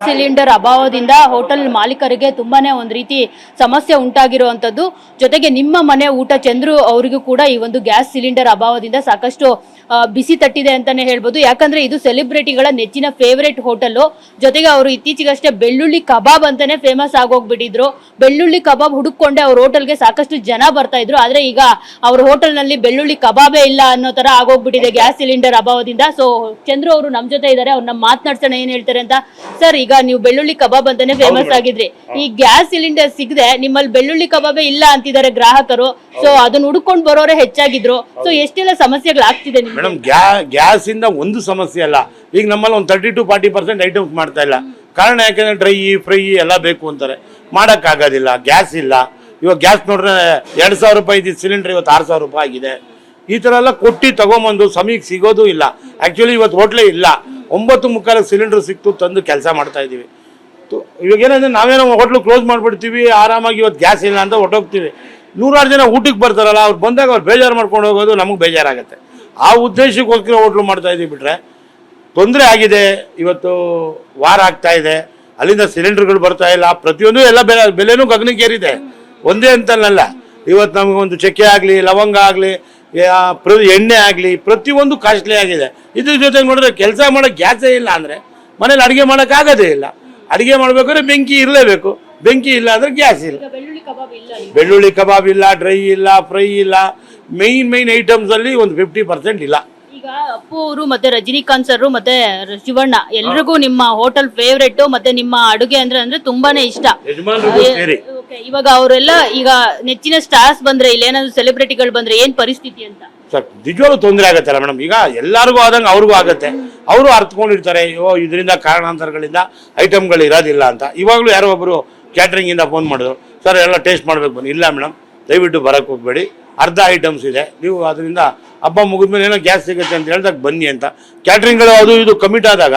Cylinder ಅಭಾವದಿಂದ hotel ಮಾಲೀಕರಿಗೆ ತುಂಬಾನೇ ಒಂದು ರೀತಿ ಸಮಸ್ಯೆ ಉಂಟಾಗಿರುವಂತದ್ದು. ಜೊತೆಗೆ ನಿಮ್ಮ ಮನೆ ಊಟ ಚಂದ್ರು ಅವರಿಗೂ ಕೂಡ ಈ ಒಂದು ಗ್ಯಾಸ್ ಸಿಲಿಂಡರ್ ಅಭಾವದಿಂದ ಸಾಕಷ್ಟು ಬಿಸಿ ತಟ್ಟಿದೆ ಅಂತಾನೆ ಹೇಳ್ಬೋದು. ಯಾಕಂದ್ರೆ ಇದು ಸೆಲೆಬ್ರಿಟಿಗಳ ನೆಚ್ಚಿನ ಫೇವರೇಟ್ ಹೋಟೆಲ್. ಜೊತೆಗೆ ಅವರು ಇತ್ತೀಚೆಗಷ್ಟೇ ಬೆಳ್ಳುಳ್ಳಿ ಕಬಾಬ್ ಅಂತಾನೆ ಫೇಮಸ್ ಆಗೋಗ್ಬಿಟ್ಟಿದ್ರು. ಬೆಳ್ಳುಳ್ಳಿ ಕಬಾಬ್ ಹುಡುಕೊಂಡೆ ಅವ್ರ ಹೋಟೆಲ್ಗೆ ಸಾಕಷ್ಟು ಜನ ಬರ್ತಾ ಇದ್ರು. ಆದ್ರೆ ಈಗ ಅವ್ರ ಹೋಟೆಲ್ ನಲ್ಲಿ ಬೆಳ್ಳುಳ್ಳಿ ಕಬಾಬೇ ಇಲ್ಲ ಅನ್ನೋ ತರ ಆಗೋಗ್ಬಿಟ್ಟಿದೆ ಗ್ಯಾಸ್ ಸಿಲಿಂಡರ್ ಅಭಾವದಿಂದ. ಸೊ ಚಂದ್ರು ಅವರು ನಮ್ ಜೊತೆ ಇದ್ದಾರೆ, ಅವ್ರನ್ನ ಮಾತನಾಡ್ಸೋಣ ಏನ್ ಹೇಳ್ತಾರೆ ಅಂತ. ಸರ್, ಈಗ ನೀವು ಬೆಳ್ಳುಳ್ಳಿ ಕಬಾಬ್ ಅಂತಾನೆ ಫೇಮಸ್ ಆಗಿದ್ರಿ, ಈ ಗ್ಯಾಸ್ ಸಿಲಿಂಡರ್ ಸಿಗದೆ ನಿಮ್ಮಲ್ಲಿ ಬೆಳ್ಳುಳ್ಳಿ ಕಬಾಬೇ ಇಲ್ಲ ಅಂತಿದ್ದಾರೆ ಗ್ರಾಹಕರು. ಸೊ ಅದನ್ನ ಹುಡ್ಕೊಂಡು ಬರೋರೆ ಹೆಚ್ಚಾಗಿದ್ರು. ಸೊ ಎಷ್ಟೆಲ್ಲ ಸಮಸ್ಯೆಗಳಾಗ್ತಿದೆ ಮೇಡಮ್. ಗ್ಯಾಸ್ ಇಂದ ಒಂದು ಸಮಸ್ಯೆ ಅಲ್ಲ, ಈಗ ನಮ್ಮಲ್ಲಿ ಒಂದು 30 to 40% ಐಟಮ್ಸ್ ಮಾಡ್ತಾ ಇಲ್ಲ. ಕಾರಣ ಯಾಕೆಂದ್ರೆ ಡ್ರೈ ಫ್ರೈ ಎಲ್ಲ ಬೇಕು ಅಂತಾರೆ, ಮಾಡಕ್ ಆಗೋದಿಲ್ಲ, ಗ್ಯಾಸ್ ಇಲ್ಲ. ಇವಾಗ ಗ್ಯಾಸ್ ನೋಡ್ರೆ 2000 ರೂಪಾಯಿ ಇದ್ದಿದ್ದು ಸಿಲಿಂಡರ್ ಇವತ್ತು 6000 ರೂಪಾಯಿ ಆಗಿದೆ. ಈ ತರ ಎಲ್ಲ ಕೊಟ್ಟು ತಗೊಂಬಂದು ಸಮಯಕ್ಕೆ ಸಿಗೋದು ಇಲ್ಲ. ಆಕ್ಚುಲಿ ಇವತ್ತು ಹೋಟ್ಲೇ ಇಲ್ಲ, 9:45 ಸಿಲಿಂಡರ್ ಸಿಕ್ತು, ತಂದು ಕೆಲಸ ಮಾಡ್ತಾ ಇದೀವಿ. ಇವಾಗ ಏನಂದ್ರೆ ನಾವೇನೋ ಹೋಟ್ಲು ಕ್ಲೋಸ್ ಮಾಡ್ಬಿಡ್ತೀವಿ, ಆರಾಮಾಗಿ ಇವತ್ತು ಗ್ಯಾಸ್ ಇಲ್ಲ ಅಂತ ಹೊಟ್ಟೋಗ್ತೀವಿ. 100 ಜನ ಊಟಕ್ಕೆ ಬರ್ತಾರಲ್ಲ, ಅವ್ರು ಬಂದಾಗ ಅವ್ರು ಬೇಜಾರು ಮಾಡ್ಕೊಂಡು ಹೋಗೋದು ನಮಗೆ ಬೇಜಾರಾಗುತ್ತೆ. ಆ ಉದ್ದೇಶಕ್ಕೋಸ್ಕರ ಹೋಟ್ಲು ಮಾಡ್ತಾ ಇದೀವಿ. ಬಿಟ್ರೆ ತೊಂದರೆ ಆಗಿದೆ. ಇವತ್ತು ವಾರ ಆಗ್ತಾ ಇದೆ, ಅಲ್ಲಿಂದ ಸಿಲಿಂಡರ್ಗಳು ಬರ್ತಾ ಇಲ್ಲ, ಪ್ರತಿಯೊಂದು ಎಲ್ಲ ಬೆಲೆನೂ ಗಗನಕ್ಕೇರಿದೆ. ಒಂದೇ ಅಂತಲ್ಲ, ಇವತ್ತು ನಮಗೊಂದು ಚಕ್ಕೆ ಆಗಲಿ, ಲವಂಗ ಆಗಲಿ, ಎಣ್ಣೆ ಆಗಲಿ, ಪ್ರತಿಯೊಂದು ಕಾಸ್ಟ್ಲಿ ಆಗಿದೆ. ಇದ್ರ ಜೊತೆಗೆ ನೋಡಿದ್ರೆ ಕೆಲಸ ಮಾಡೋಕ್ಕೆ ಗ್ಯಾಸೇ ಇಲ್ಲ ಅಂದರೆ ಮನೇಲಿ ಅಡುಗೆ ಮಾಡೋಕ್ಕಾಗೋದೇ ಇಲ್ಲ. ಅಡುಗೆ ಮಾಡ್ಬೇಕಾದ್ರೆ ಬೆಂಕಿ ಇರಲೇಬೇಕು, ಬೆಂಕಿ ಇಲ್ಲ ಅಂದ್ರೆ ಗ್ಯಾಸ್ ಇಲ್ಲ. ಬೆಳ್ಳುಳ್ಳಿ ಕಬಾಬ್ ಇಲ್ಲ, ಡ್ರೈ ಇಲ್ಲ, ಫ್ರೈ ಇಲ್ಲ, ಮೈನ್ ಐಟಮ್ಸ್ ಅಲ್ಲಿ ಒಂದು 50% ಇಲ್ಲ. ಈಗ ಅಪ್ಪು ಅವರು ಮತ್ತೆ ರಜನಿಕಾಂತ್ ಸರ್ ಮತ್ತೆ ಶಿವಣ್ಣ ಎಲ್ರಿಗೂ ನಿಮ್ಮ ಹೋಟೆಲ್ ಫೇವ್ರೇಟ್, ಮತ್ತೆ ನಿಮ್ಮ ಅಡುಗೆ ಅಂದ್ರೆ ತುಂಬಾನೇ ಇಷ್ಟ. ಇವಾಗ ಅವರೆಲ್ಲ ಈಗ ನೆಚ್ಚಿನ ಸ್ಟಾರ್ಸ್ ಬಂದ್ರೆ, ಇಲ್ಲೇನಾದ್ರು ಸೆಲೆಬ್ರಿಟಿಗಳು ಬಂದ್ರೆ ಏನ್ ಪರಿಸ್ಥಿತಿ ಅಂತ ಸರ್ ನಿಜವಾಗ್ಲೂ ತೊಂದರೆ ಆಗತ್ತಲ್ಲ ಮೇಡಮ್. ಈಗ ಎಲ್ಲರಿಗೂ ಆದಂಗೆ ಅವ್ರಿಗೂ ಆಗತ್ತೆ. ಅವರು ಅರ್ಥಕೊಂಡಿರ್ತಾರೆ, ಇದರಿಂದ ಕಾರಣಾಂತರಗಳಿಂದ ಐಟಮ್ಗಳು ಇರೋದಿಲ್ಲ ಅಂತ. ಇವಾಗಲೂ ಯಾರೋ ಒಬ್ಬರು ಕ್ಯಾಟ್ರಿಂಗ್ ಇಂದ ಫೋನ್ ಮಾಡಿದ್ರು, ಸರ್ ಎಲ್ಲ ಟೇಸ್ಟ್ ಮಾಡ್ಬೇಕು ಬನ್ನಿ. ಇಲ್ಲ ಮೇಡಮ್, ದಯವಿಟ್ಟು ಬರಕ್ಕೆ ಹೋಗ್ಬೇಡಿ, ಅರ್ಧ ಐಟಮ್ಸ್ ಇದೆ, ನೀವು ಅದರಿಂದ ಹಬ್ಬ ಮುಗಿದ್ಮೇಲೆ ಏನೋ ಗ್ಯಾಸ್ ಸಿಗುತ್ತೆ ಅಂತ ಹೇಳಿದಾಗ ಬನ್ನಿ ಅಂತ. ಕ್ಯಾಟ್ರಿಂಗ್ಗಳು ಅದು ಇದು ಕಮಿಟ್ ಆದಾಗ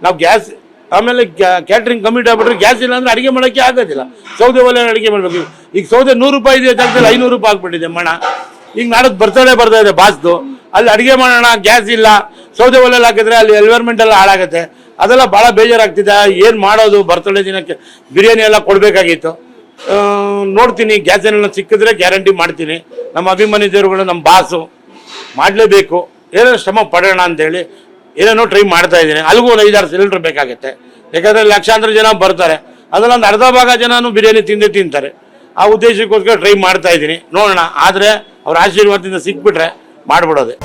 ನಾವು ಗ್ಯಾಸ್, ಆಮೇಲೆ ಕ್ಯಾಟ್ರಿಂಗ್ ಕಮಿಟ್ ಆಗ್ಬಿಟ್ರೆ ಗ್ಯಾಸ್ ಇಲ್ಲ ಅಂದ್ರೆ ಅಡುಗೆ ಮಾಡೋಕ್ಕೆ ಆಗೋದಿಲ್ಲ. ಸೌದೆ ಒಲೆ ಅಡುಗೆ ಮಾಡಬೇಕು. ಈಗ ಸೌದೆ 100 ರೂಪಾಯಿ ಇದೆ ಜಾಗದಲ್ಲಿ 500 ರೂಪಾಯಿ ಆಗ್ಬಿಟ್ಟಿದೆ ಮಣ. ಈಗ ನಾಡೋದು ಬರ್ತಾ ಇದೆ ಬಾಸ್ದು, ಅಲ್ಲಿ ಅಡುಗೆ ಮಾಡೋಣ, ಗ್ಯಾಸ್ ಇಲ್ಲ, ಸೌದೆ ಒಲೆಯಲ್ಲಿ ಹಾಕಿದ್ರೆ ಅಲ್ಲಿ ಎನ್ವೈರ್ಮೆಂಟ್ ಎಲ್ಲ ಹಾಳಾಗುತ್ತೆ. ಅದೆಲ್ಲ ಭಾಳ ಬೇಜಾರಾಗ್ತಿದೆ. ಏನು ಮಾಡೋದು? ಬರ್ತಡೇ ದಿನಕ್ಕೆ ಬಿರಿಯಾನಿ ಎಲ್ಲ ಕೊಡಬೇಕಾಗಿತ್ತು. ನೋಡ್ತೀನಿ, ಗ್ಯಾಸ್ ಏನೆಲ್ಲ ಸಿಕ್ಕಿದ್ರೆ ಗ್ಯಾರಂಟಿ ಮಾಡ್ತೀನಿ. ನಮ್ಮ ಅಭಿಮಾನಿ ದೇವರುಗಳು, ನಮ್ಮ ಬಾಸು ಮಾಡಲೇಬೇಕು, ಏನೋ ಶ್ರಮ ಪಡೋಣ ಅಂತೇಳಿ ಏನೇನೋ ಟ್ರೈ ಮಾಡ್ತಾ ಇದ್ದೀನಿ. ಅಲ್ಲಿಗೂ ಒಂದು 5-6 ಸಿಲಿಂಡರ್ ಬೇಕಾಗುತ್ತೆ. ಯಾಕಂದರೆ ಲಕ್ಷಾಂತರ ಜನ ಬರ್ತಾರೆ, ಅದರಲ್ಲಿ ಒಂದು ಅರ್ಧ ಭಾಗ ಜನನು ಬಿರಿಯಾನಿ ತಿಂತಾರೆ. ಆ ಉದ್ದೇಶಕ್ಕೋಸ್ಕರ ಟ್ರೈ ಮಾಡ್ತಾ ಇದ್ದೀನಿ. ನೋಡೋಣ, ಆದರೆ ಅವ್ರ ಆಶೀರ್ವಾದದಿಂದ ಸಿಕ್ಬಿಟ್ರೆ ಮಾಡಿಬಿಡೋದೆ.